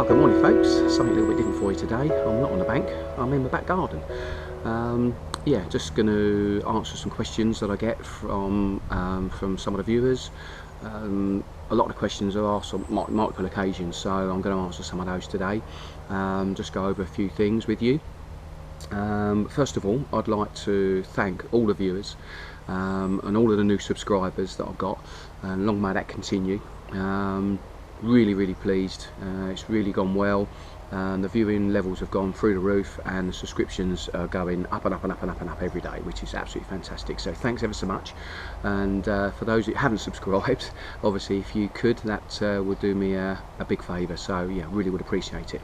Good morning folks, something a little bit different for you today. I'm not on the bank, I'm in the back garden. Yeah, just going to answer some questions that I get from some of the viewers. A lot of the questions are asked on multiple occasions, so I'm going to answer some of those today. Just go over a few things with you. First of all, I'd like to thank all the viewers and all of the new subscribers that I've got, and long may that continue. Really pleased. It's really gone well. The viewing levels have gone through the roof, and the subscriptions are going up and up and up and up and up every day, which is absolutely fantastic. So thanks ever so much. And for those who haven't subscribed, obviously if you could, that would do me a big favour. So yeah, really would appreciate it.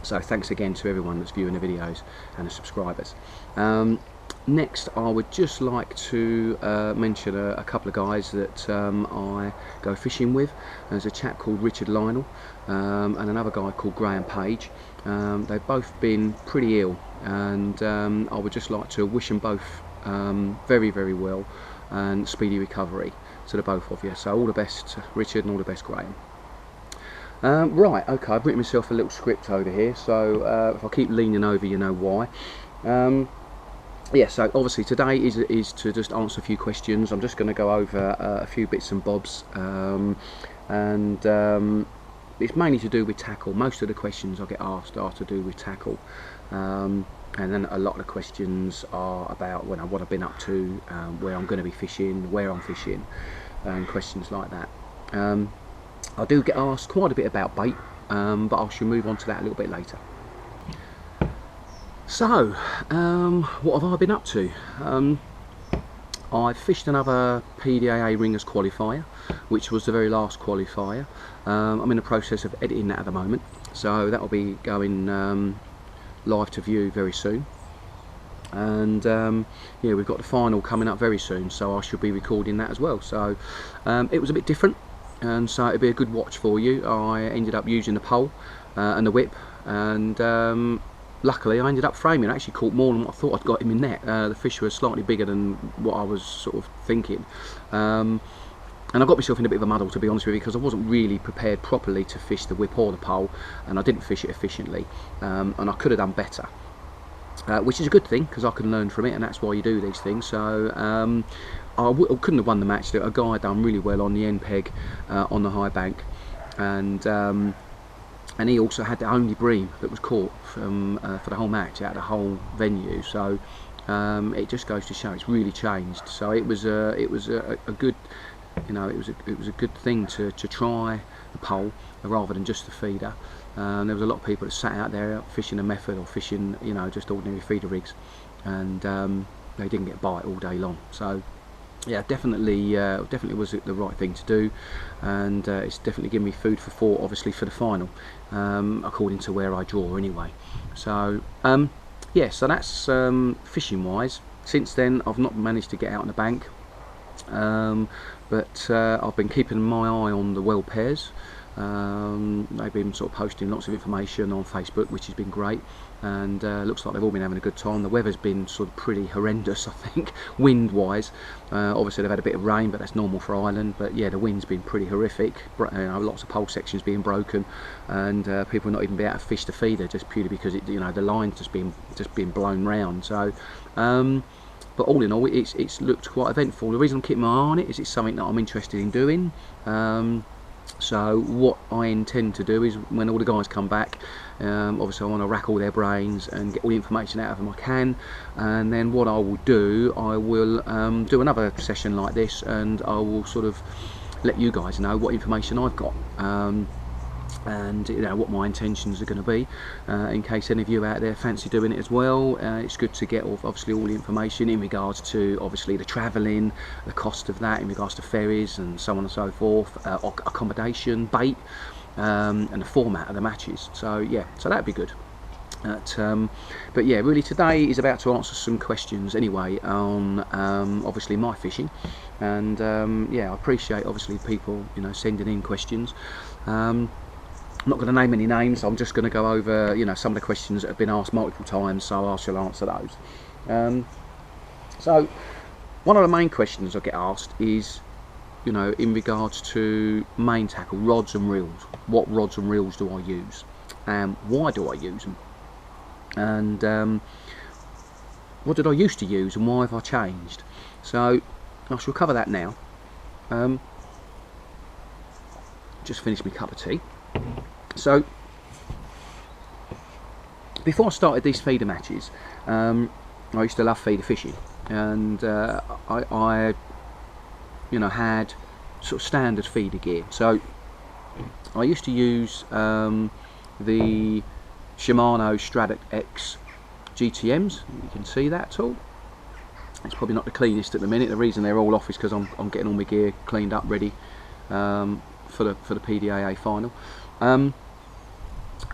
So thanks again to everyone that's viewing the videos and the subscribers. Next, I would just like to mention a couple of guys that I go fishing with. There's a chap called Richard Lionel and another guy called Graham Page. They've both been pretty ill, and I would just like to wish them both very well and speedy recovery to the both of you. So all the best, Richard, and all the best, Graham. Right, okay, I've written myself a little script over here, so if I keep leaning over, you know why. Yeah, so obviously today is to just answer a few questions. I'm just going to go over a few bits and bobs, and it's mainly to do with tackle. Most of the questions I get asked are to do with tackle, and then a lot of the questions are about what I've been up to, where I'm going to be fishing, where I'm fishing, and questions like that. I do get asked quite a bit about bait, but I shall move on to that a little bit later. So, what have I been up to? I've fished another PDAA Ringers qualifier, which was the very last qualifier. I'm in the process of editing that at the moment, so that will be going live to view very soon. And yeah, we've got the final coming up very soon, so I should be recording that as well. So it was a bit different, and so it'll be a good watch for you. I ended up using the pole and the whip, and luckily I ended up framing. I actually caught more than what I thought I'd got him in net. The fish were slightly bigger than what I was sort of thinking, and I got myself in a bit of a muddle, to be honest with you, because I wasn't really prepared properly to fish the whip or the pole, and I didn't fish it efficiently, and I could have done better, which is a good thing because I can learn from it, and that's why you do these things. So I couldn't have won the match. A guy had done really well on the end peg on the high bank, and he also had the only bream that was caught from for the whole match out of the whole venue. So it just goes to show it's really changed. So it was a good, you know, it was a good thing to try the pole rather than just the feeder. There was a lot of people that sat out there fishing a method or fishing, you know, just ordinary feeder rigs, and they didn't get a bite all day long. So yeah, definitely was the right thing to do, and it's definitely given me food for thought, obviously, for the final, according to where I draw anyway. So yeah, so that's fishing wise. Since then I've not managed to get out on the bank, but I've been keeping my eye on the well pairs. They've been sort of posting lots of information on Facebook, which has been great, and looks like they've all been having a good time. The weather's been sort of pretty horrendous, I think, wind wise. Obviously they've had a bit of rain, but that's normal for Ireland. But yeah, the wind's been pretty horrific. You know, lots of pole sections being broken, and people not even be able to fish the feeder just purely because you know, the line's just being blown round. So but all in all, it's looked quite eventful. The reason I'm keeping my eye on it is it's something that I'm interested in doing. So what I intend to do is, when all the guys come back, obviously I want to rack all their brains and get all the information out of them I can, and then what I will do, I will do another session like this, and I will sort of let you guys know what information I've got, and you know what my intentions are going to be, in case any of you out there fancy doing it as well. It's good to get obviously all the information in regards to obviously the travelling, the cost of that, in regards to ferries and so on and so forth, accommodation, bait, and the format of the matches. So yeah, so that'd be good. But yeah, really today is about to answer some questions anyway on obviously my fishing, and yeah, I appreciate obviously people, you know, sending in questions. I'm not going to name any names. I'm just going to go over, you know, some of the questions that have been asked multiple times, so I shall answer those. So one of the main questions I get asked is, you know, in regards to main tackle, rods and reels. What rods and reels do I use? and why do I use them, and what did I used to use and why have I changed. So I shall cover that now. Just finished my cup of tea. So before I started these feeder matches, I used to love feeder fishing, and I had sort of standard feeder gear. So I used to use the Shimano Stradic X GTMs. You can see that at all. It's probably not the cleanest at the minute. The reason they're all off is because I'm getting all my gear cleaned up, ready for the PDAA final.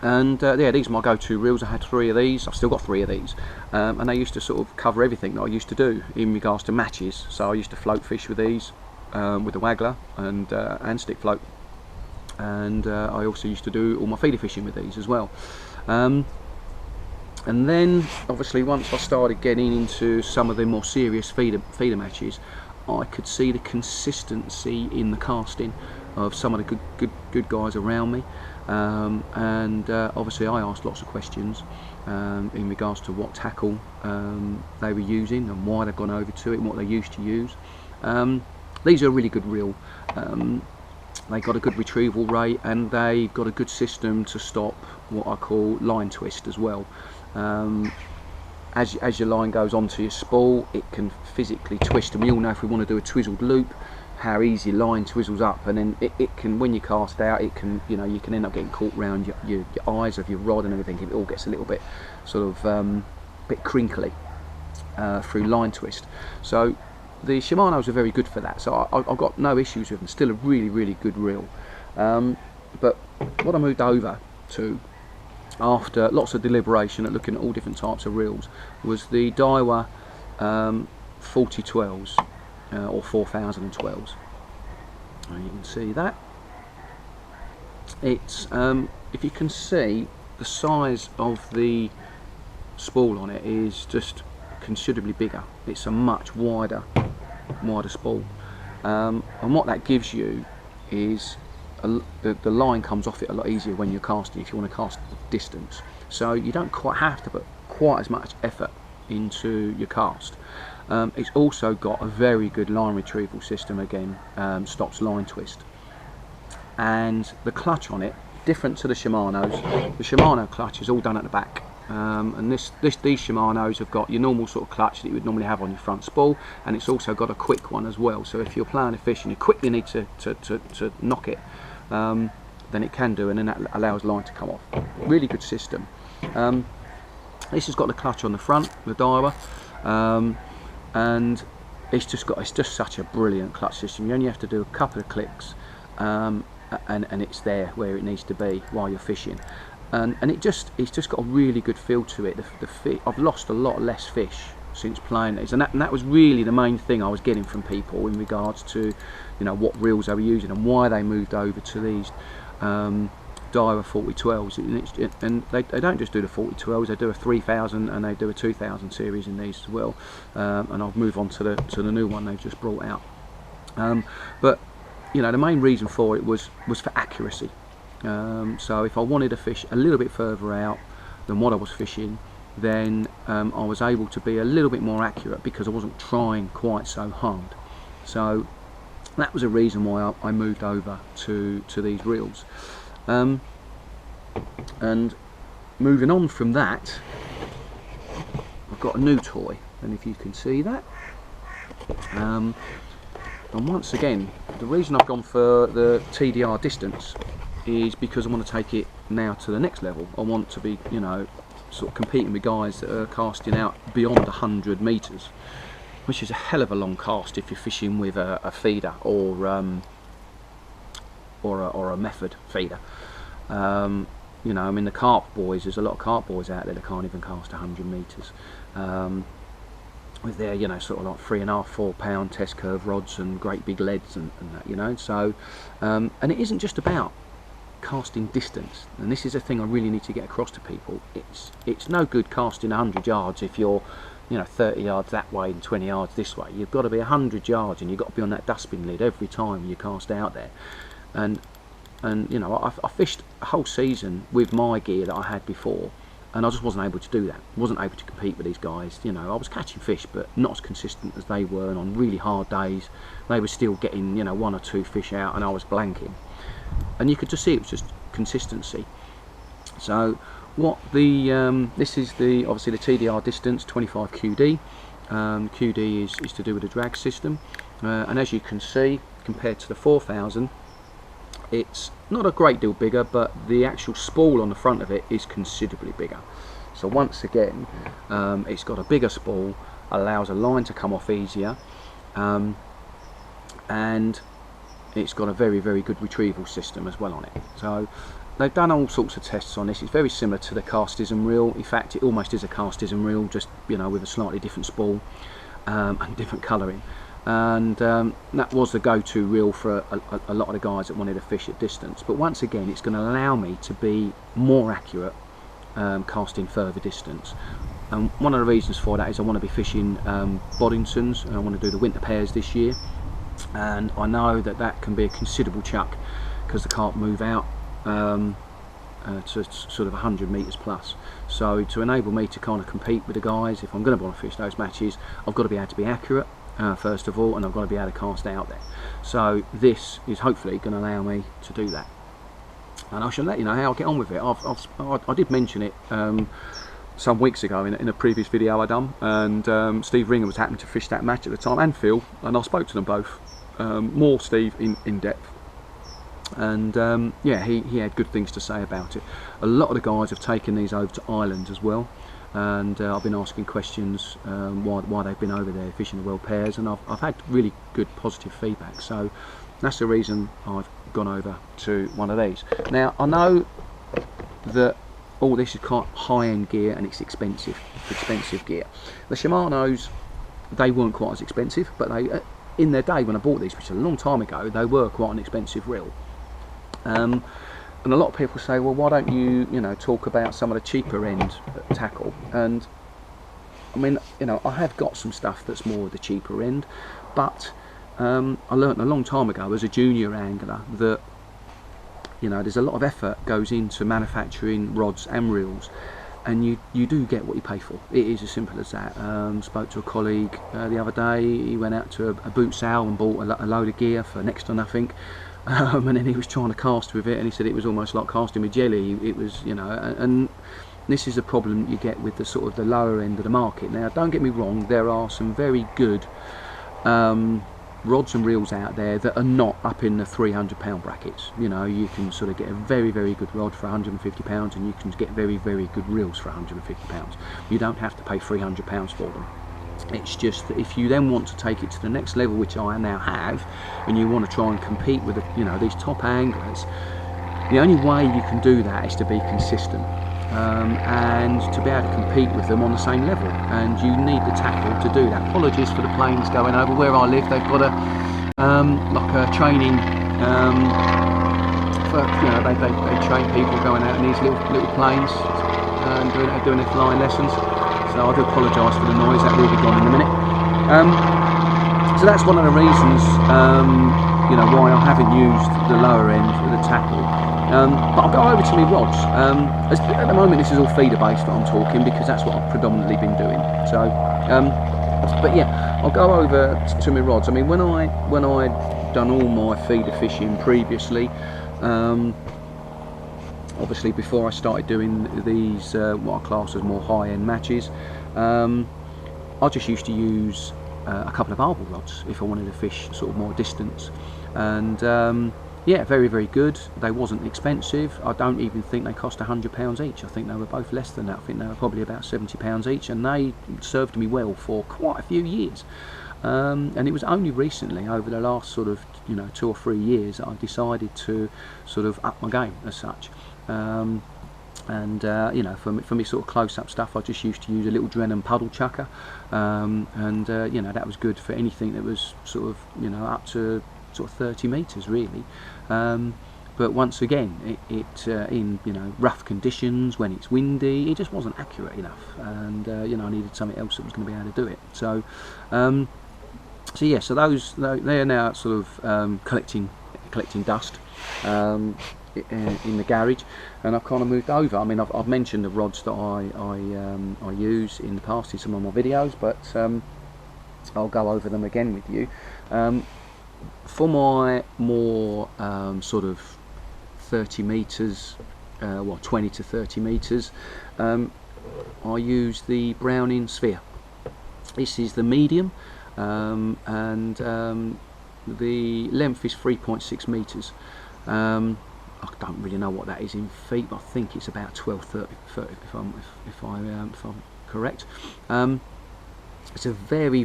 Yeah, these are my go-to reels. I had 3 of these. I've still got 3 of these, and they used to sort of cover everything that I used to do in regards to matches. So I used to float fish with these, with the waggler and stick float, and I also used to do all my feeder fishing with these as well. And then obviously once I started getting into some of the more serious feeder matches, I could see the consistency in the casting of some of the good guys around me, and obviously I asked lots of questions in regards to what tackle they were using and why they've gone over to it and what they used to use. These are a really good reel. They got a good retrieval rate, and they've got a good system to stop what I call line twist as well. As your line goes onto your spool, it can physically twist, and we all know if we want to do a twizzled loop, how easy line twizzles up, and then it can, when you cast out, it can, you can end up getting caught around your eyes of your rod and everything. It all gets a little bit sort of bit crinkly through line twist. So the Shimanos are very good for that. So I've got no issues with them. Still a really good reel. But what I moved over to after lots of deliberation at looking at all different types of reels was the Daiwa 4012s or 4012s. You can see that. It's if you can see, the size of the spool on it is just considerably bigger. It's a much wider spool, and what that gives you is the line comes off it a lot easier when you're casting, if you want to cast distance. So you don't quite have to put quite as much effort into your cast. It's also got a very good line retrieval system again, stops line twist, and the clutch on it, different to the Shimanos. The Shimano clutch is all done at the back, and these Shimanos have got your normal sort of clutch that you would normally have on your front spool, and it's also got a quick one as well. So if you're playing a fish and you quickly need to knock it, then it can do, and then that allows line to come off. Really good system. This has got the clutch on the front, the Daiwa, and it's just such a brilliant clutch system. You only have to do a couple of clicks, and it's there where it needs to be while you're fishing, and it's just got a really good feel to it. I've lost a lot less fish since playing these, and that was really the main thing I was getting from people in regards to what reels they were using and why they moved over to these Daiwa 4012s. And they don't just do the 4012s, they do a 3000 and they do a 2000 series in these as well, and I'll move on to the new one they've just brought out. But the main reason for it was for accuracy. So if I wanted to fish a little bit further out than what I was fishing, then I was able to be a little bit more accurate because I wasn't trying quite so hard. So that was a reason why I moved over to these reels. And moving on from that, I've got a new toy, and if you can see that, and once again, the reason I've gone for the TDR distance is because I want to take it now to the next level. I want to be, sort of competing with guys that are casting out beyond 100 metres, which is a hell of a long cast if you're fishing with a feeder or a method feeder. The carp boys, there's a lot of carp boys out there that can't even cast 100 metres with their sort of like 3.5, 4 pound test curve rods and great big leads and that, so and it isn't just about casting distance, and this is a thing I really need to get across to people. It's no good casting 100 yards if you're 30 yards that way and 20 yards this way. You've got to be 100 yards, and you've got to be on that dustbin lid every time you cast out there. And and you know, I fished a whole season with my gear that I had before, and I just wasn't able to do that. Wasn't able to compete with these guys. You know, I was catching fish, but not as consistent as they were. And on really hard days, they were still getting, you know, 1 or 2 fish out, and I was blanking. And you could just see it was just consistency. So what the this is the obviously the TDR distance 25 QD. QD is to do with the drag system, and as you can see, compared to the 4000, it's not a great deal bigger, but the actual spool on the front of it is considerably bigger. So once again, it's got a bigger spool, allows a line to come off easier, and it's got a very, very good retrieval system as well on it. So they've done all sorts of tests on this. It's very similar to the castism reel. In fact, it almost is a castism reel, just, you know, with a slightly different spool and different colouring. And that was the go-to reel for a lot of the guys that wanted to fish at distance. But once again, it's going to allow me to be more accurate casting further distance. And one of the reasons for that is I want to be fishing Boddingtons, and I want to do the winter pairs this year. And I know that that can be a considerable chuck because the carp move out to sort of 100 metres plus. So to enable me to kind of compete with the guys, if I'm going to want to fish those matches, I've got to be able to be accurate. First of all, and I've got to be able to cast out there. So this is hopefully going to allow me to do that, and I shall let you know how I get on with it. I did mention it some weeks ago in a previous video I done, and Steve Ringer was happening to fish that match at the time, and Phil, and I spoke to them both, more Steve in depth, and yeah, he had good things to say about it. A lot of the guys have taken these over to Ireland as well, and I've been asking questions why they've been over there fishing the world pairs, and I've had really good positive feedback. So that's the reason I've gone over to one of these. Now I know that all this is quite high-end gear and it's expensive gear. The Shimano's, they weren't quite as expensive, but they in their day when I bought these, which is a long time ago, they were quite an expensive reel. And a lot of people say, well, why don't you know, talk about some of the cheaper end tackle? And I mean, you know, I have got some stuff that's more the cheaper end, but I learnt a long time ago as a junior angler that, you know, there's a lot of effort goes into manufacturing rods and reels, and you do get what you pay for. It is as simple as that. Spoke to a colleague the other day. He went out to a boot sale and bought a load of gear for next to nothing. And then he was trying to cast with it, and he said it was almost like casting with jelly. It was, you know, and this is the problem you get with the sort of the lower end of the market. Now, don't get me wrong, there are some very good rods and reels out there that are not up in the £300 brackets. You know, you can sort of get a very, very good rod for £150, and you can get very, very good reels for £150. You don't have to pay £300 for them. It's just that if you then want to take it to the next level, which I now have, and you want to try and compete with, you know, these top anglers, the only way you can do that is to be consistent and to be able to compete with them on the same level. And you need the tackle to do that. Apologies for the planes going over. Where I live, they've got a like a training for, you know, they train people going out in these little planes and doing their flying lessons. So I do apologise for the noise, that will be gone in a minute. So that's one of the reasons, you know, why I haven't used the lower end for the tackle. But I'll go over to my rods. At the moment, this is all feeder based that I'm talking, because that's what I've predominantly been doing. So, but yeah, I'll go over to my rods. I mean, when I'd done all my feeder fishing previously, obviously before I started doing these what I class as more high-end matches, I just used to use a couple of arbor rods if I wanted to fish sort of more distance, and yeah, very, very good. They wasn't expensive. I don't even think they cost £100 each. I think they were both less than that. I think they were probably about £70 each, and they served me well for quite a few years. And it was only recently, over the last sort of, you know, 2 or 3 years, that I decided to sort of up my game as such. And you know, for me sort of close-up stuff, I just used to use a little Drennan puddle chucker, and you know, that was good for anything that was sort of, you know, up to sort of 30 metres really. But once again, it in, you know, rough conditions, when it's windy, it just wasn't accurate enough, and you know, I needed something else that was going to be able to do it. So so yeah, so those, they're now sort of collecting dust. in the garage, and I've kind of moved over. I mean, I've mentioned the rods that I use in the past in some of my videos, but I'll go over them again with you. For my more sort of 30 meters, 20 to 30 meters, I use the Browning sphere. This is the medium, and the length is 3.6 meters. I don't really know what that is in feet, but I think it's about 12, 30 if I'm correct. It's a very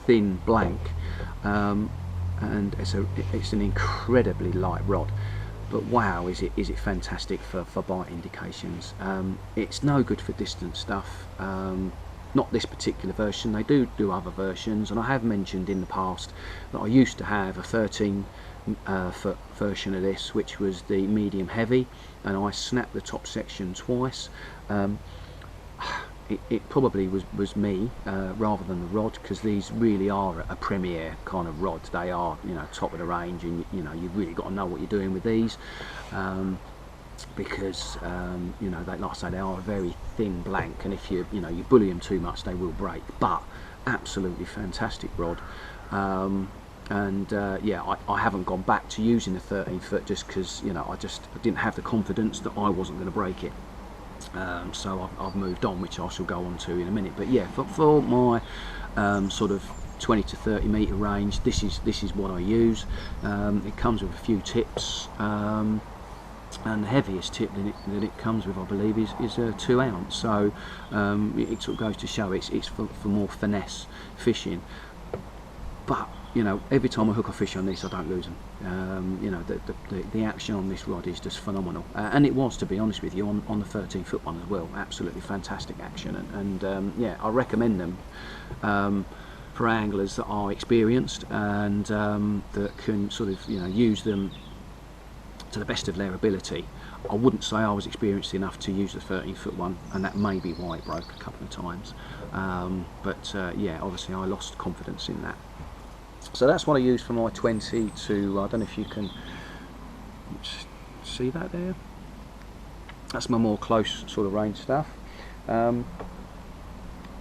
thin blank, and it's an incredibly light rod. But wow, is it fantastic for bite indications. It's no good for distance stuff. Not this particular version. They do other versions, and I have mentioned in the past that I used to have a 13 foot version of this, which was the medium heavy, and I snapped the top section twice. It probably was me rather than the rod, because these really are a premier kind of rod. They are, you know, top of the range, and you know, you've really got to know what you're doing with these, because you know, like I say, they are a very thin blank, and if you bully them too much, they will break. But absolutely fantastic rod. Yeah, I haven't gone back to using the 13 foot just because, you know, I didn't have the confidence that I wasn't going to break it. So I've moved on, which I shall go on to in a minute. But yeah, for my sort of 20 to 30 meter range, this is what I use. It comes with a few tips, and the heaviest tip that it comes with, I believe, is a 2 ounce. So it sort of goes to show it's for more finesse fishing. But you know, every time I hook a fish on this, I don't lose them. You know, the action on this rod is just phenomenal, and it was, to be honest with you, on the 13 foot one as well. Absolutely fantastic action, and yeah, I recommend them for anglers that are experienced and that can sort of, you know, use them to the best of their ability. I wouldn't say I was experienced enough to use the 13 foot one, and that may be why it broke a couple of times. Yeah, obviously I lost confidence in that. So that's what I use for my 20 to, I don't know if you can see that there. That's my more close sort of range stuff. So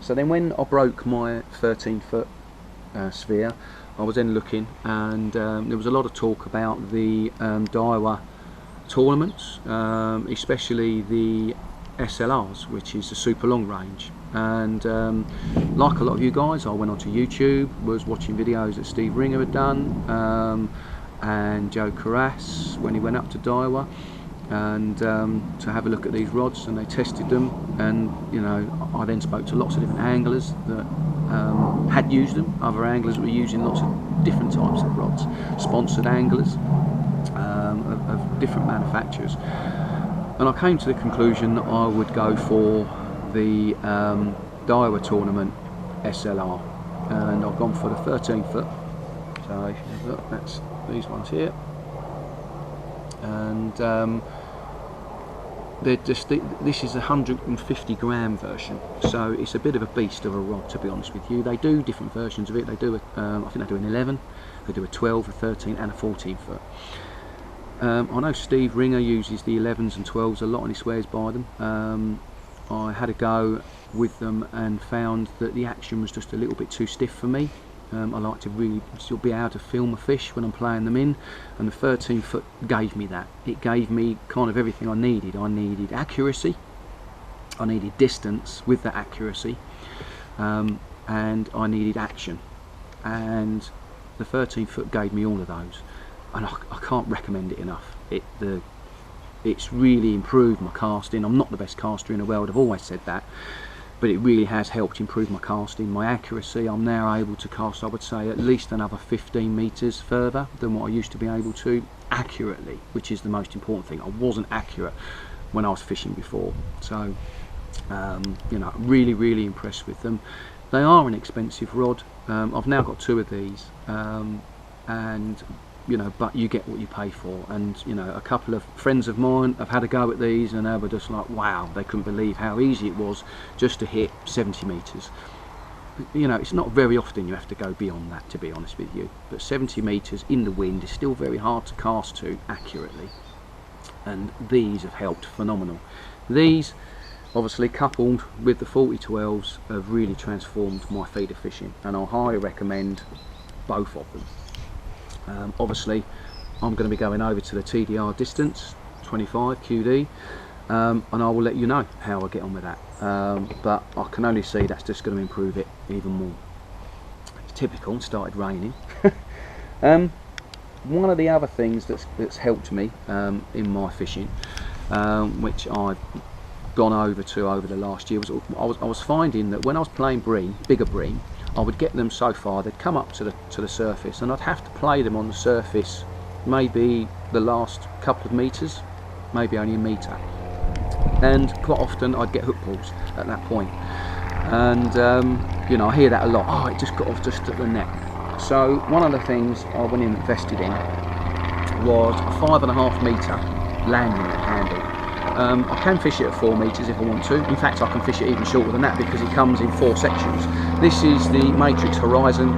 then when I broke my 13 foot sphere, I was then looking, and there was a lot of talk about the Daiwa tournaments, especially the SLRs, which is the super long range. And like a lot of you guys, I went onto YouTube, was watching videos that Steve Ringer had done, and Joe Carras when he went up to Daiwa, and to have a look at these rods, and they tested them. And you know, I then spoke to lots of different anglers that had used them, other anglers were using lots of different types of rods, sponsored anglers of different manufacturers, and I came to the conclusion that I would go for the Daiwa tournament SLR, and I've gone for the 13 foot. So if you have a look, that's these ones here, and they're just this is a 150 gram version, so it's a bit of a beast of a rod, to be honest with you. They do different versions of it. They do I think they do an 11, they do a 12, a 13 and a 14 foot. I know Steve Ringer uses the 11s and 12s a lot, and he swears by them. I had a go with them and found that the action was just a little bit too stiff for me. I like to really still be able to feel my fish when I'm playing them in, and the 13 foot gave me that. It gave me kind of everything I needed. I needed accuracy, I needed distance with that accuracy, and I needed action, and the 13 foot gave me all of those, and I can't recommend it enough. It's really improved my casting. I'm not the best caster in the world, I've always said that, but it really has helped improve my casting, my accuracy. I'm now able to cast, I would say, at least another 15 meters further than what I used to be able to, accurately, which is the most important thing. I wasn't accurate when I was fishing before. So you know, really impressed with them. They are an expensive rod. I've now got 2 of these, and you know, but you get what you pay for. And you know, a couple of friends of mine have had a go at these, and they were just like, wow, they couldn't believe how easy it was just to hit 70 meters. you know, it's not very often you have to go beyond that, to be honest with you, but 70 metres in the wind is still very hard to cast to accurately, and these have helped phenomenal. These, obviously coupled with the 4012s, have really transformed my feeder fishing, and I highly recommend both of them. Obviously I'm going to be going over to the TDR distance 25 QD, and I will let you know how I get on with that, but I can only see that's just going to improve it even more. It's typical, it started raining. One of the other things that's helped me in my fishing, which I've gone over the last year, was I was finding that when I was playing bream, bigger bream, I would get them so far they'd come up to the surface, and I'd have to play them on the surface maybe the last couple of metres, maybe only a metre, and quite often I'd get hook pulls at that point, and you know, I hear that a lot. Oh, it just got off just at the neck. So one of the things I went and invested in was a 5.5 metre landing net handle. I can fish it at 4 metres if I want to. In fact, I can fish it even shorter than that because it comes in 4 sections. This is the Matrix Horizon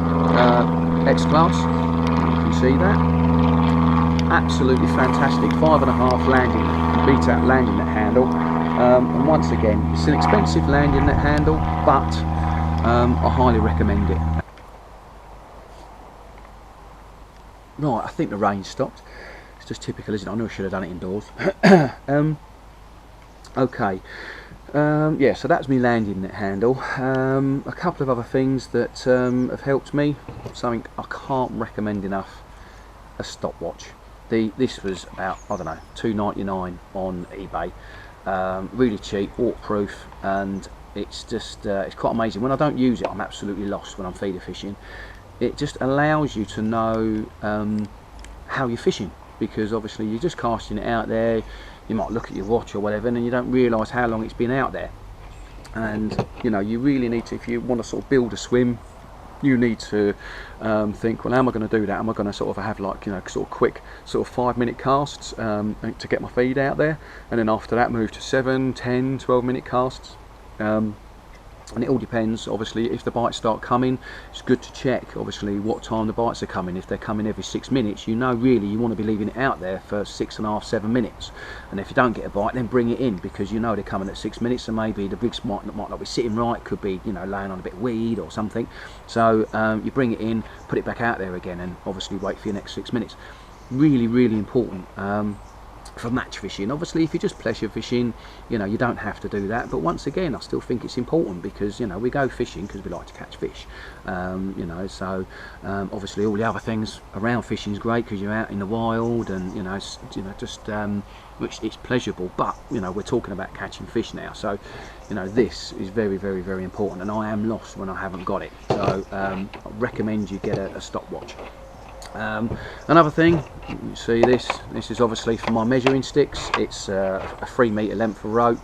X Class. You can see that. Absolutely fantastic 5.5 landing net handle, and once again, it's an expensive landing net handle, but I highly recommend it. Right, I think the rain stopped. It's just typical, isn't it? I know I should have done it indoors. Okay, yeah, so that's me landing net handle. A couple of other things that have helped me, something I can't recommend enough: a stopwatch. This was about, I don't know, $2.99 on eBay. Really cheap, waterproof, and it's just it's quite amazing. When I don't use it, I'm absolutely lost when I'm feeder fishing. It just allows you to know how you're fishing, because obviously you're just casting it out there. You might look at your watch or whatever, and then you don't realise how long it's been out there. And you know, you really need to, if you want to sort of build a swim, you need to think, well, how am I going to do that? Am I going to sort of have, like, you know, sort of quick sort of 5-minute casts to get my feed out there, and then after that move to 7, 10, 12-minute casts? And it all depends, obviously. If the bites start coming, it's good to check obviously what time the bites are coming. If they're coming every 6 minutes, you know, really you want to be leaving it out there for 6.5, 7 minutes. And if you don't get a bite, then bring it in, because you know they're coming at 6 minutes, and maybe the rigs might not be sitting right, could be, you know, laying on a bit of weed or something. So you bring it in, put it back out there again, and obviously wait for your next 6 minutes. Really, really important. For match fishing. Obviously, if you're just pleasure fishing, you know, you don't have to do that, but once again, I still think it's important, because, you know, we go fishing because we like to catch fish, you know, so obviously all the other things around fishing is great because you're out in the wild, and you know, just which it's pleasurable, but you know, we're talking about catching fish now, so you know, this is very, very, very important, and I am lost when I haven't got it. So I recommend you get a stopwatch. Another thing, you see this is obviously for my measuring sticks. It's a 3 metre length of rope,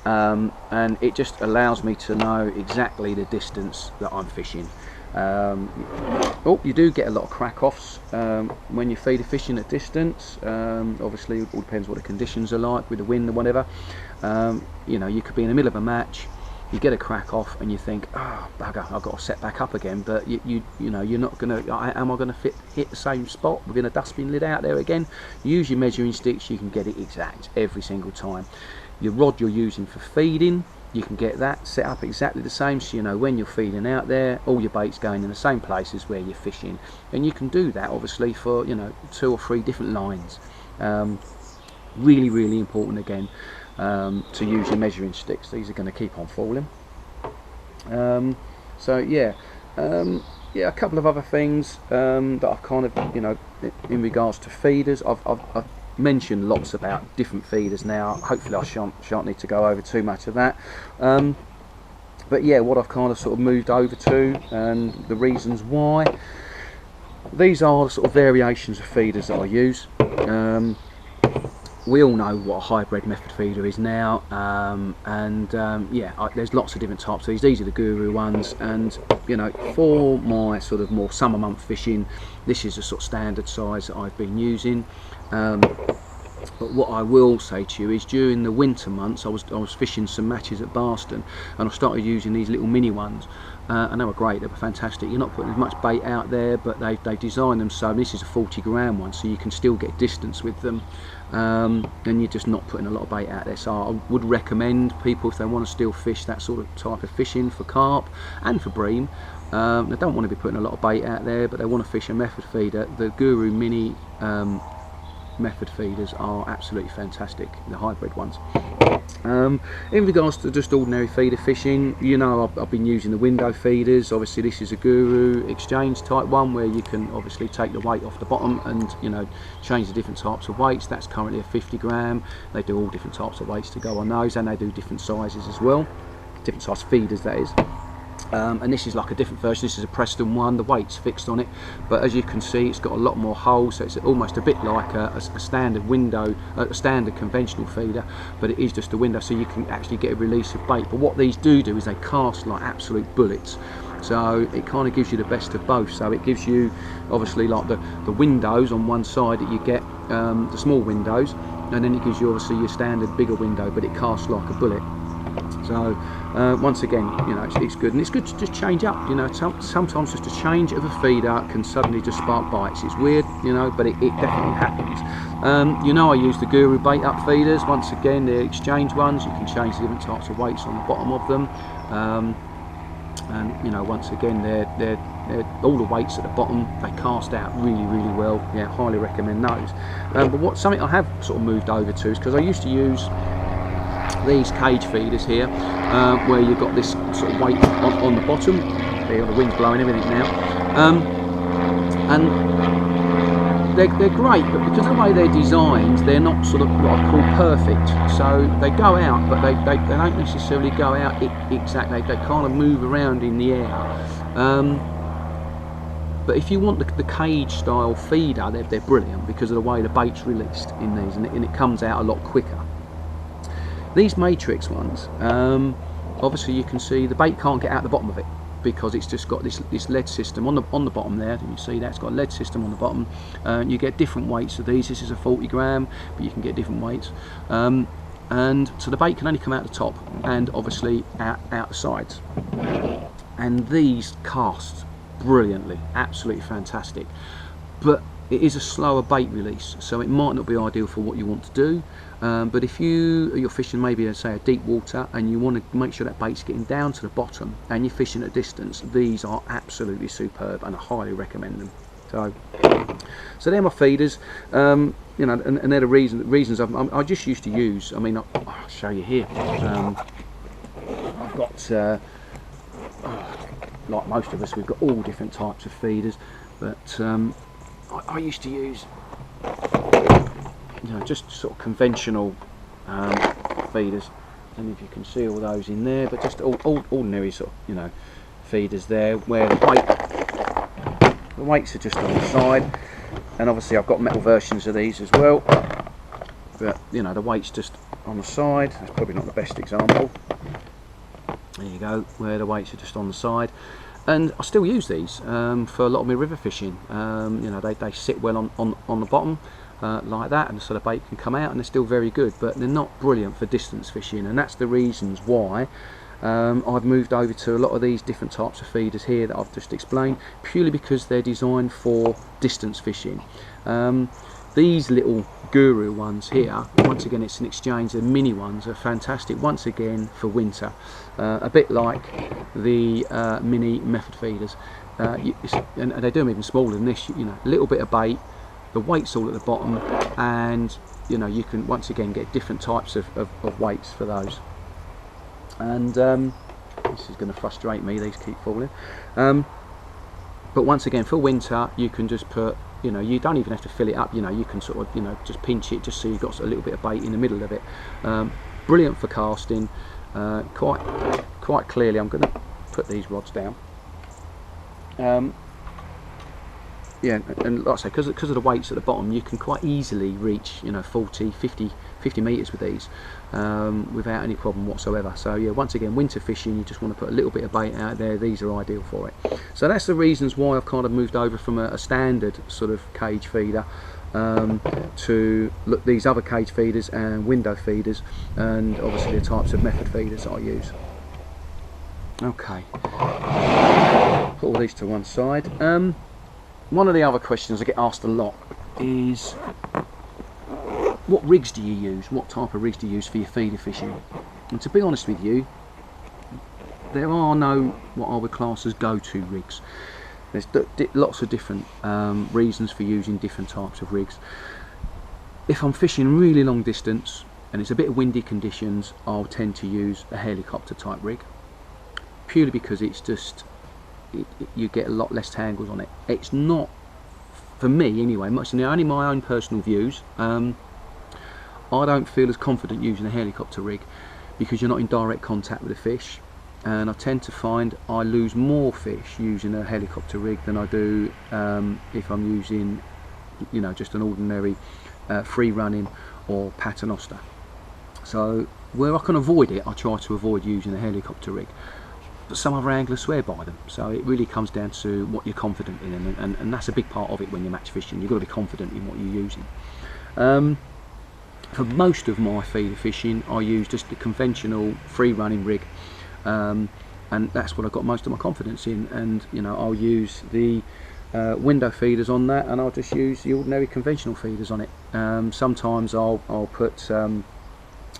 and it just allows me to know exactly the distance that I'm fishing. Oh, you do get a lot of crack-offs when you're feeder fishing at distance. Obviously it all depends what the conditions are like with the wind or whatever. You know, you could be in the middle of a match, you get a crack off, and you think, oh bugger, I've got to set back up again, but you know, you're not gonna, am I gonna hit the same spot within a dustbin lid out there again? Use your measuring sticks, you can get it exact every single time. Your rod you're using for feeding, you can get that set up exactly the same, so you know when you're feeding out there, all your bait's going in the same places where you're fishing, and you can do that obviously for, you know, 2 or 3 different lines. Really, really important again, to use your measuring sticks. These are going to keep on falling. So yeah, yeah, a couple of other things that I've kind of, you know, in regards to feeders, I've mentioned lots about different feeders now. Hopefully I shan't need to go over too much of that, but yeah, what I've kind of sort of moved over to, and the reasons why. These are the sort of variations of feeders that I use. We all know what a hybrid method feeder is now, yeah, there's lots of different types of these. These are the Guru ones, and you know, for my sort of more summer month fishing, this is a sort of standard size that I've been using. But what I will say to you is, during the winter months, I was fishing some matches at Barston, and I started using these little mini ones, and they were great. They were fantastic. You're not putting as much bait out there, but they designed them so this is a 40-gram one, so you can still get distance with them, and you're just not putting a lot of bait out there. So I would recommend people, if they want to still fish that sort of type of fishing for carp and for bream, they don't want to be putting a lot of bait out there, but they want to fish a method feeder. The Guru Mini method feeders are absolutely fantastic, the hybrid ones. In regards to just ordinary feeder fishing, you know, I've been using the window feeders. Obviously this is a Guru exchange type one, where you can obviously take the weight off the bottom and, you know, change the different types of weights. That's currently a 50-gram. They do all different types of weights to go on those, and they do different sizes as well, different size feeders, that is. And this is like a different version. This is a Preston one. The weight's fixed on it, but as you can see, it's got a lot more holes, so it's almost a bit like a standard window, a standard conventional feeder, but it is just a window, so you can actually get a release of bait. But what these do is they cast like absolute bullets, so it kind of gives you the best of both. So it gives you obviously like the windows on one side that you get, the small windows, and then it gives you obviously your standard bigger window, but it casts like a bullet. So once again, you know, it's good, and it's good to just change up. You know, sometimes just a change of a feeder can suddenly just spark bites. It's weird, you know, but it definitely happens. You know, I use the Guru bait up feeders. Once again, they're exchange ones. You can change the different types of weights on the bottom of them, and you know, once again, they're all the weights at the bottom, they cast out really well. Yeah, highly recommend those. But something I have sort of moved over to is, because I used to use these cage feeders here, where you've got this sort of weight on the bottom. There, the wind's blowing everything now, and they're great, but because of the way they're designed, they're not sort of what I call perfect. So they go out, but they don't necessarily go out exactly. They kind of move around in the air. But if you want the cage style feeder, they're brilliant because of the way the bait's released in these, and it comes out a lot quicker. These matrix ones, obviously you can see the bait can't get out the bottom of it, because it's just got this lead system on the bottom there. You see that it's got a lead system on the bottom. You get different weights of these. This is a 40-gram, but you can get different weights. And so the bait can only come out the top, and obviously out the sides. And these cast brilliantly, absolutely fantastic. But it is a slower bait release, so it might not be ideal for what you want to do. But if you're fishing maybe, say, a deep water, and you want to make sure that bait's getting down to the bottom, and you're fishing at distance, these are absolutely superb, and I highly recommend them. So they're my feeders, you know, and they're the reasons I just used to use. I mean, I'll show you here. I've got, like most of us, we've got all different types of feeders, but I used to use, you know, just sort of conventional feeders. I don't know if you can see all those in there, but just all ordinary sort of, you know, feeders there, where the weights are just on the side. And obviously I've got metal versions of these as well, but you know, the weight's just on the side. That's probably not the best example. There you go, where the weights are just on the side. And I still use these for a lot of my river fishing. You know, they sit well on the bottom like that, and so the bait can come out, and they're still very good, but they're not brilliant for distance fishing. And that's the reasons why I've moved over to a lot of these different types of feeders here that I've just explained, purely because they're designed for distance fishing. These little Guru ones here, once again, it's an exchange. The mini ones are fantastic, once again, for winter. A bit like the mini method feeders, and they do them even smaller than this. You know, a little bit of bait, the weight's all at the bottom, and you know, you can once again get different types of weights for those. And this is going to frustrate me, these keep falling. But once again, for winter, you can just put, you know, you don't even have to fill it up. You know, you can sort of, you know, just pinch it just so you've got a little bit of bait in the middle of it. Brilliant for casting. Quite clearly, I'm going to put these rods down. Yeah, and like I say, because of the weights at the bottom, you can quite easily reach, you know, 40, 50 metres with these without any problem whatsoever. So yeah, once again, winter fishing, you just want to put a little bit of bait out there, these are ideal for it. So that's the reasons why I've kind of moved over from a standard sort of cage feeder to look these other cage feeders and window feeders, and obviously the types of method feeders that I use. Okay, put all these to one side. One of the other questions I get asked a lot is, what rigs do you use? What type of rigs do you use for your feeder fishing? And to be honest with you, there are no what I would class as go-to rigs. There's lots of different reasons for using different types of rigs. If I'm fishing really long distance and it's a bit of windy conditions, I'll tend to use a helicopter type rig, purely because it's just you get a lot less tangles on it. It's not, for me anyway, much only my own personal views, I don't feel as confident using a helicopter rig because you're not in direct contact with the fish, and I tend to find I lose more fish using a helicopter rig than I do if I'm using, you know, just an ordinary free running or paternoster. So where I can avoid it, I try to avoid using a helicopter rig. But some other anglers swear by them, so it really comes down to what you're confident in, and that's a big part of it when you're match fishing. You've got to be confident in what you're using. For most of my feeder fishing, I use just the conventional free running rig, and that's what I've got most of my confidence in. And you know, I'll use the window feeders on that, and I'll just use the ordinary conventional feeders on it. Sometimes I'll put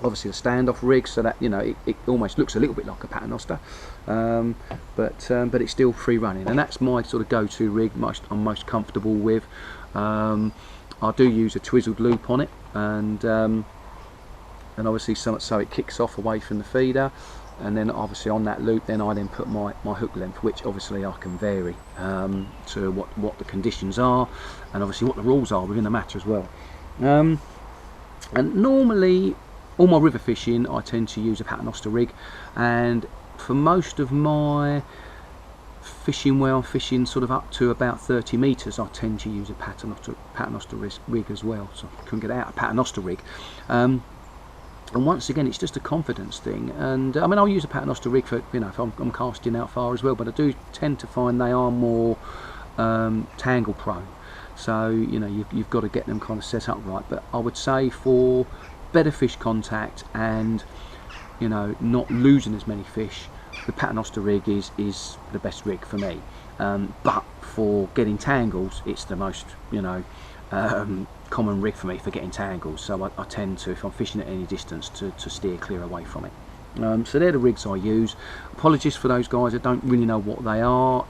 obviously a standoff rig, so that, you know, it almost looks a little bit like a paternoster, but it's still free running, and that's my sort of go-to rig. I'm most comfortable with. I do use a twizzled loop on it, and obviously so it kicks off away from the feeder, and then obviously on that loop then I put my hook length, which obviously I can vary to what the conditions are, and obviously what the rules are within the match as well. And normally all my river fishing I tend to use a paternoster rig, and for most of my fishing where I'm fishing sort of up to about 30 metres, I tend to use a paternoster rig as well, so I couldn't get out a paternoster rig. And once again, it's just a confidence thing, and I mean, I'll use a paternoster rig for, you know, if I'm casting out far as well, but I do tend to find they are more tangle prone, so you know, you've got to get them kind of set up right. But I would say for better fish contact and, you know, not losing as many fish, the paternoster rig is the best rig for me. But for getting tangles, it's the most, you know, common rig for me for getting tangles, so I tend to, if I'm fishing at any distance, to steer clear away from it. So they're the rigs I use. Apologies for those guys that don't really know what they are.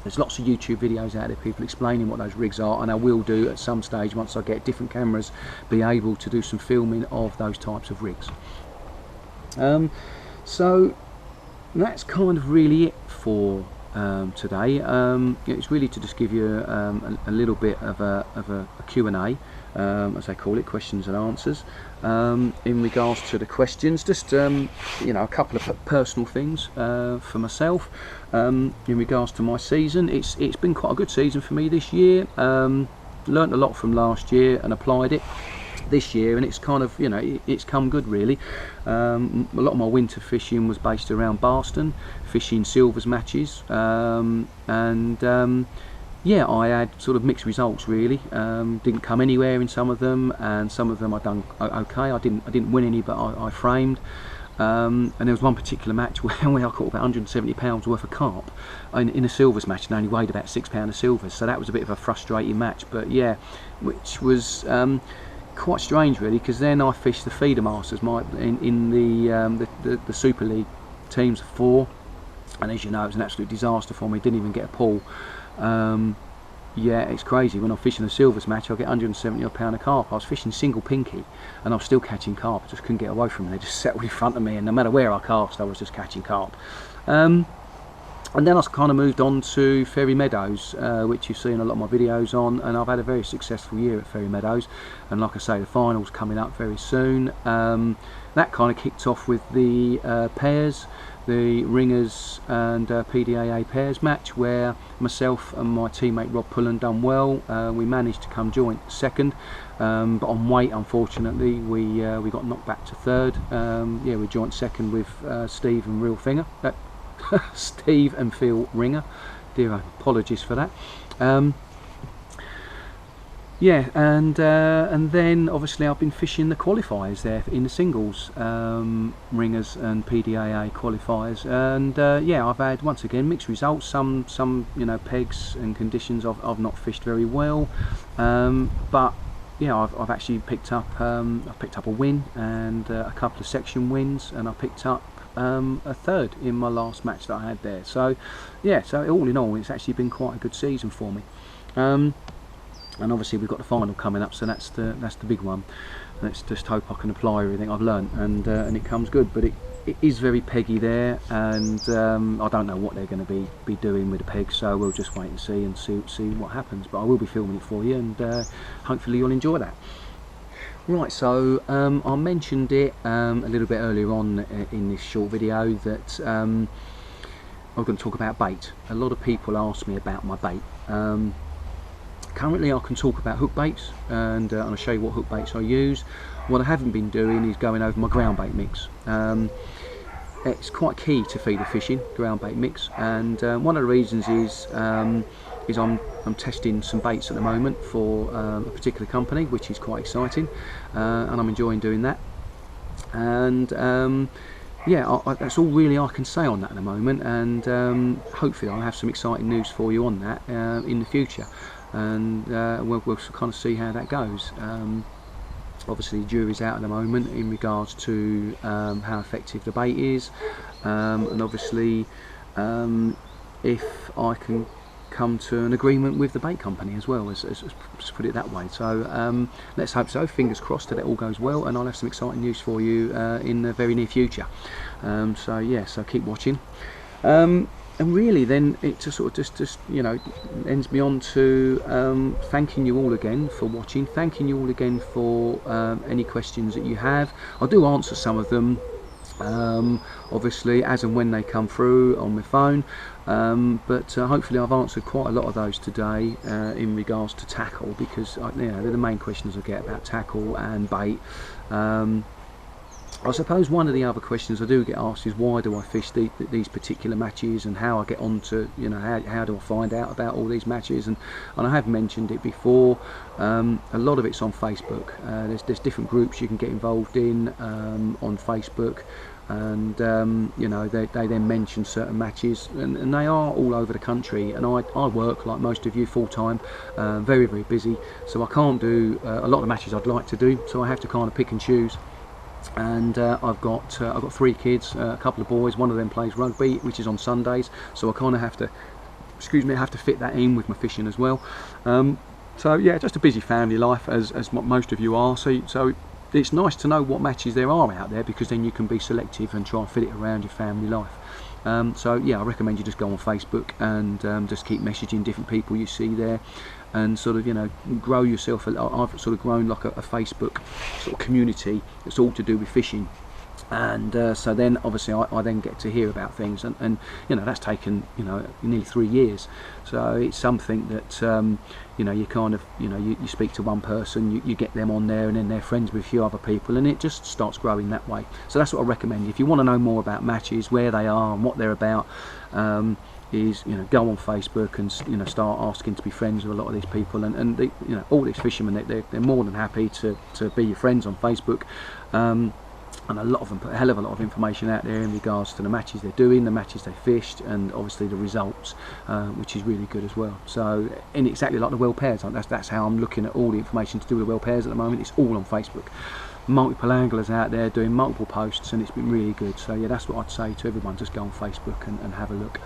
There's lots of YouTube videos out there, people explaining what those rigs are, and I will do at some stage, once I get different cameras, be able to do some filming of those types of rigs. So that's kind of really it for today. It's really to just give you a little bit of a Q&A, as they call it, questions and answers, in regards to the questions. Just you know, a couple of personal things for myself in regards to my season. It's been quite a good season for me this year. Learned a lot from last year and applied it this year, and it's kind of, you know, it's come good really. A lot of my winter fishing was based around Barston, fishing silvers matches, and yeah, I had sort of mixed results really. Didn't come anywhere in some of them, and some of them I done okay. I didn't win any, but I framed. And there was one particular match where I caught about 170 pounds worth of carp in a silvers match, and only weighed about 6 pounds of silvers, so that was a bit of a frustrating match. But yeah, which was quite strange really, because then I fished the feeder masters in the Super League teams of 4, and as you know, it was an absolute disaster for me. Didn't even get a pull. Yeah, it's crazy. When I'm fishing a silvers match, I get 170 odd pound of carp. I was fishing single pinky and I was still catching carp. I just couldn't get away from them. They just settled in front of me, and no matter where I cast, I was just catching carp. And then I kind of moved on to Ferry Meadows, which you've seen a lot of my videos on, and I've had a very successful year at Ferry Meadows, and like I say, the final's coming up very soon. That kind of kicked off with the pairs, the ringers and PDAA pairs match, where myself and my teammate Rob Pullen done well. We managed to come joint second, but on weight, unfortunately, we got knocked back to third. Yeah, we joint second with Steve and Real Finger. Steve and Phil Ringer. Dear, apologies for that. yeah, and then obviously I've been fishing the qualifiers there in the singles, ringers and PDAA qualifiers, and yeah, I've had once again mixed results. Some pegs and conditions I've not fished very well, but yeah, I've actually picked up a win and a couple of section wins, and I picked up a third in my last match that I had there. So yeah, so all in all, it's actually been quite a good season for me. And obviously we've got the final coming up, so that's the big one. Let's just hope I can apply everything I've learnt and it comes good. But it is very peggy there, and I don't know what they're going to be doing with the pegs, so we'll just wait and see what happens. But I will be filming it for you, and hopefully you'll enjoy that. Right, so I mentioned it a little bit earlier on in this short video that I'm going to talk about bait. A lot of people ask me about my bait. Currently I can talk about hook baits, and I'll show you what hook baits I use. What I haven't been doing is going over my ground bait mix. It's quite key to feeder fishing, ground bait mix, and one of the reasons is I'm testing some baits at the moment for a particular company, which is quite exciting, and I'm enjoying doing that. And yeah, that's all really I can say on that at the moment, and hopefully I'll have some exciting news for you on that in the future. And we'll kind of see how that goes. Obviously the jury's out at the moment in regards to how effective the bait is, and obviously if I can come to an agreement with the bait company as well, as just put it that way. So let's hope so, fingers crossed that it all goes well, and I'll have some exciting news for you in the very near future. So yeah, so keep watching. And really then it just sort of just ends me on to thanking you all again for watching, thanking you all again for any questions that you have. I do answer some of them, obviously as and when they come through on my phone, but hopefully I've answered quite a lot of those today in regards to tackle, because they're the main questions I get about tackle and bait. I suppose one of the other questions I do get asked is why do I fish these particular matches, and how I get on to, how do I find out about all these matches, and I have mentioned it before. A lot of it's on Facebook. There's different groups you can get involved in on Facebook, and they then mention certain matches, and they are all over the country, and I work like most of you full-time, very busy, so I can't do a lot of matches I'd like to do, so I have to kind of pick and choose. And I've got 3 kids, a couple of boys. One of them plays rugby, which is on Sundays, so I kind of have to fit that in with my fishing as well. So yeah, just a busy family life, as most of you are. So it's nice to know what matches there are out there, because then you can be selective and try and fit it around your family life. So yeah, I recommend you just go on Facebook and just keep messaging different people you see there, and sort of grow yourself. I've sort of grown like a Facebook sort of community that's all to do with fishing, and so then obviously I then get to hear about things, and that's taken nearly 3 years. So it's something that you kind of you speak to one person, you get them on there, and then they're friends with a few other people, and it just starts growing that way. So that's what I recommend. If you want to know more about matches, where they are and what they're about, is go on Facebook and start asking to be friends with a lot of these people, and they, all these fishermen, they're more than happy to be your friends on Facebook. And a lot of them put a hell of a lot of information out there in regards to the matches they're doing, the matches they fished, and obviously the results, which is really good as well. So, and exactly like the well pairs, that's how I'm looking at all the information to do with the well pairs at the moment. It's all on Facebook. Multiple anglers out there doing multiple posts, and it's been really good. So yeah, that's what I'd say to everyone, just go on Facebook and have a look.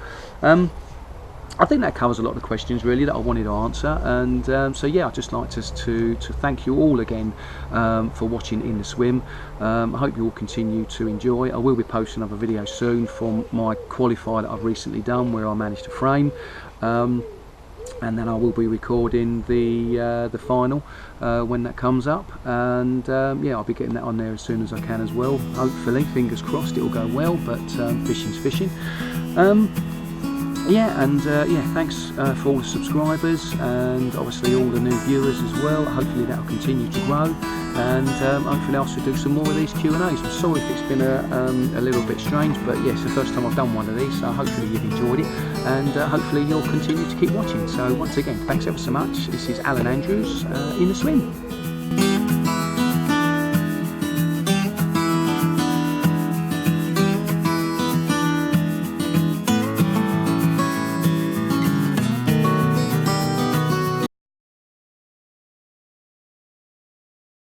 I think that covers a lot of the questions really that I wanted to answer, and so yeah, I'd just like to thank you all again for watching In the Swim. I hope you all continue to enjoy. I will be posting another video soon from my qualifier that I've recently done, where I managed to frame, and then I will be recording the final when that comes up, and yeah, I'll be getting that on there as soon as I can as well. Hopefully, fingers crossed, it will go well, but fishing's fishing. yeah, and yeah, thanks for all the subscribers and obviously all the new viewers as well. Hopefully that'll continue to grow, and hopefully I'll also do some more of these Q&As. I'm sorry if it's been a little bit strange, but yes, it's the first time I've done one of these, so hopefully you've enjoyed it, and hopefully you'll continue to keep watching. So once again, thanks ever so much. This is Alan Andrews in the swim.